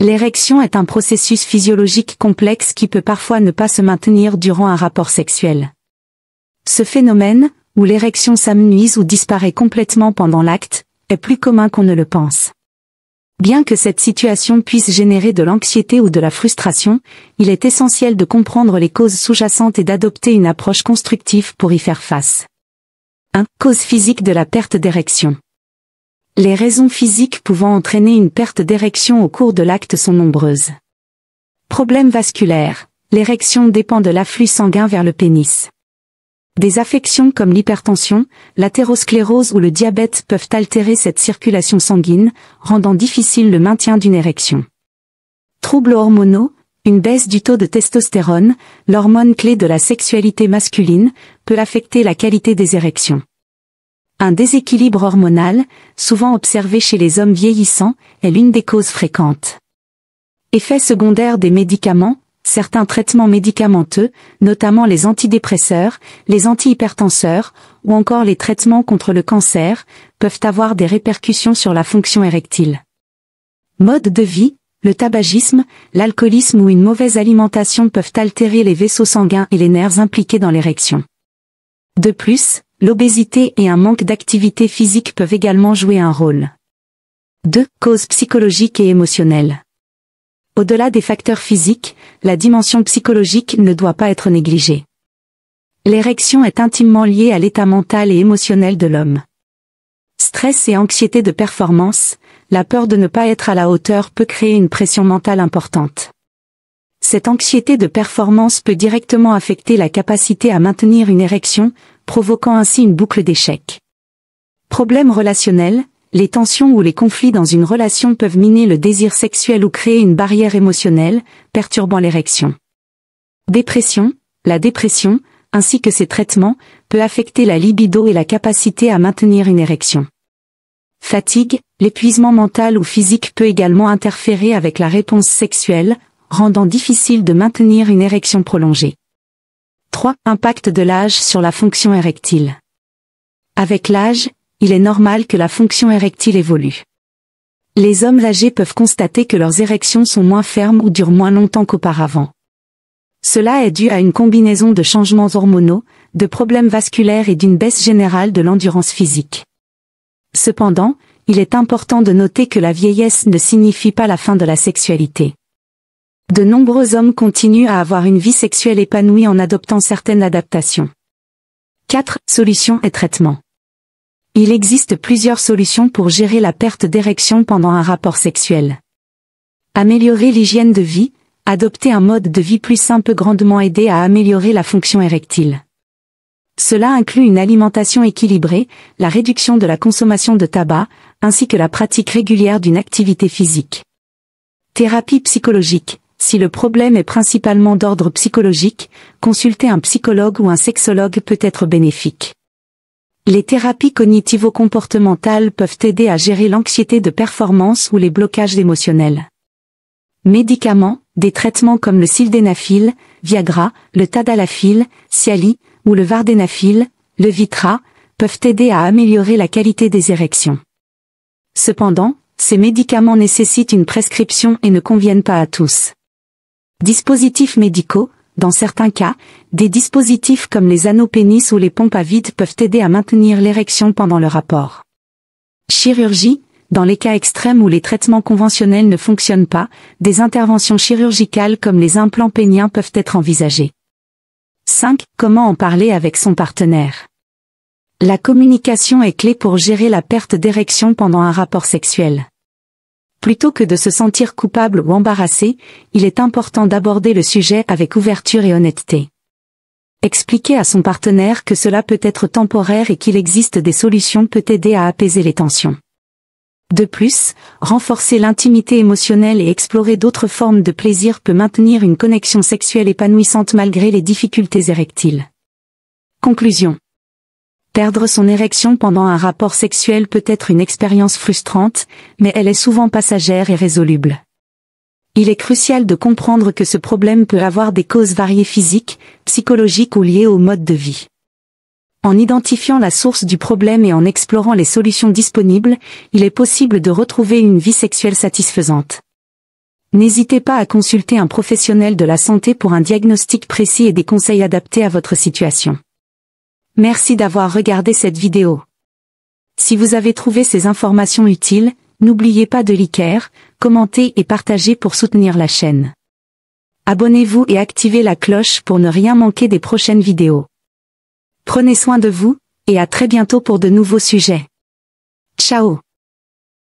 L'érection est un processus physiologique complexe qui peut parfois ne pas se maintenir durant un rapport sexuel. Ce phénomène, où l'érection s'amenuise ou disparaît complètement pendant l'acte, est plus commun qu'on ne le pense. Bien que cette situation puisse générer de l'anxiété ou de la frustration, il est essentiel de comprendre les causes sous-jacentes et d'adopter une approche constructive pour y faire face. 1. Cause physique de la perte d'érection. Les raisons physiques pouvant entraîner une perte d'érection au cours de l'acte sont nombreuses. Problèmes vasculaires. L'érection dépend de l'afflux sanguin vers le pénis. Des affections comme l'hypertension, l'athérosclérose ou le diabète peuvent altérer cette circulation sanguine, rendant difficile le maintien d'une érection. Troubles hormonaux, une baisse du taux de testostérone, l'hormone clé de la sexualité masculine, peut affecter la qualité des érections. Un déséquilibre hormonal, souvent observé chez les hommes vieillissants, est l'une des causes fréquentes. Effets secondaires des médicaments. Certains traitements médicamenteux, notamment les antidépresseurs, les antihypertenseurs, ou encore les traitements contre le cancer, peuvent avoir des répercussions sur la fonction érectile. Mode de vie, le tabagisme, l'alcoolisme ou une mauvaise alimentation peuvent altérer les vaisseaux sanguins et les nerfs impliqués dans l'érection. De plus, l'obésité et un manque d'activité physique peuvent également jouer un rôle. 2. Causes psychologiques et émotionnelles. Au-delà des facteurs physiques, la dimension psychologique ne doit pas être négligée. L'érection est intimement liée à l'état mental et émotionnel de l'homme. Stress et anxiété de performance, la peur de ne pas être à la hauteur peut créer une pression mentale importante. Cette anxiété de performance peut directement affecter la capacité à maintenir une érection, provoquant ainsi une boucle d'échecs. Problèmes relationnels. Les tensions ou les conflits dans une relation peuvent miner le désir sexuel ou créer une barrière émotionnelle, perturbant l'érection. Dépression. La dépression, ainsi que ses traitements, peut affecter la libido et la capacité à maintenir une érection. Fatigue. L'épuisement mental ou physique peut également interférer avec la réponse sexuelle, rendant difficile de maintenir une érection prolongée. 3. Impact de l'âge sur la fonction érectile. Avec l'âge, il est normal que la fonction érectile évolue. Les hommes âgés peuvent constater que leurs érections sont moins fermes ou durent moins longtemps qu'auparavant. Cela est dû à une combinaison de changements hormonaux, de problèmes vasculaires et d'une baisse générale de l'endurance physique. Cependant, il est important de noter que la vieillesse ne signifie pas la fin de la sexualité. De nombreux hommes continuent à avoir une vie sexuelle épanouie en adoptant certaines adaptations. 4. Solutions et traitements. Il existe plusieurs solutions pour gérer la perte d'érection pendant un rapport sexuel. Améliorer l'hygiène de vie, adopter un mode de vie plus sain peut grandement aider à améliorer la fonction érectile. Cela inclut une alimentation équilibrée, la réduction de la consommation de tabac, ainsi que la pratique régulière d'une activité physique. Thérapie psychologique. Si le problème est principalement d'ordre psychologique, consulter un psychologue ou un sexologue peut être bénéfique. Les thérapies cognitivo-comportementales peuvent aider à gérer l'anxiété de performance ou les blocages émotionnels. Médicaments, des traitements comme le sildenafil, Viagra, le tadalafil, Cialis, ou le vardenafil, le Vitra, peuvent aider à améliorer la qualité des érections. Cependant, ces médicaments nécessitent une prescription et ne conviennent pas à tous. Dispositifs médicaux. Dans certains cas, des dispositifs comme les anneaux pénis ou les pompes à vide peuvent aider à maintenir l'érection pendant le rapport. Chirurgie. Dans les cas extrêmes où les traitements conventionnels ne fonctionnent pas, des interventions chirurgicales comme les implants péniens peuvent être envisagées. 5. Comment en parler avec son partenaire? La communication est clé pour gérer la perte d'érection pendant un rapport sexuel. Plutôt que de se sentir coupable ou embarrassé, il est important d'aborder le sujet avec ouverture et honnêteté. Expliquer à son partenaire que cela peut être temporaire et qu'il existe des solutions peut aider à apaiser les tensions. De plus, renforcer l'intimité émotionnelle et explorer d'autres formes de plaisir peut maintenir une connexion sexuelle épanouissante malgré les difficultés érectiles. Conclusion. Perdre son érection pendant un rapport sexuel peut être une expérience frustrante, mais elle est souvent passagère et résoluble. Il est crucial de comprendre que ce problème peut avoir des causes variées physiques, psychologiques ou liées au mode de vie. En identifiant la source du problème et en explorant les solutions disponibles, il est possible de retrouver une vie sexuelle satisfaisante. N'hésitez pas à consulter un professionnel de la santé pour un diagnostic précis et des conseils adaptés à votre situation. Merci d'avoir regardé cette vidéo. Si vous avez trouvé ces informations utiles, n'oubliez pas de liker, commenter et partager pour soutenir la chaîne. Abonnez-vous et activez la cloche pour ne rien manquer des prochaines vidéos. Prenez soin de vous, et à très bientôt pour de nouveaux sujets. Ciao.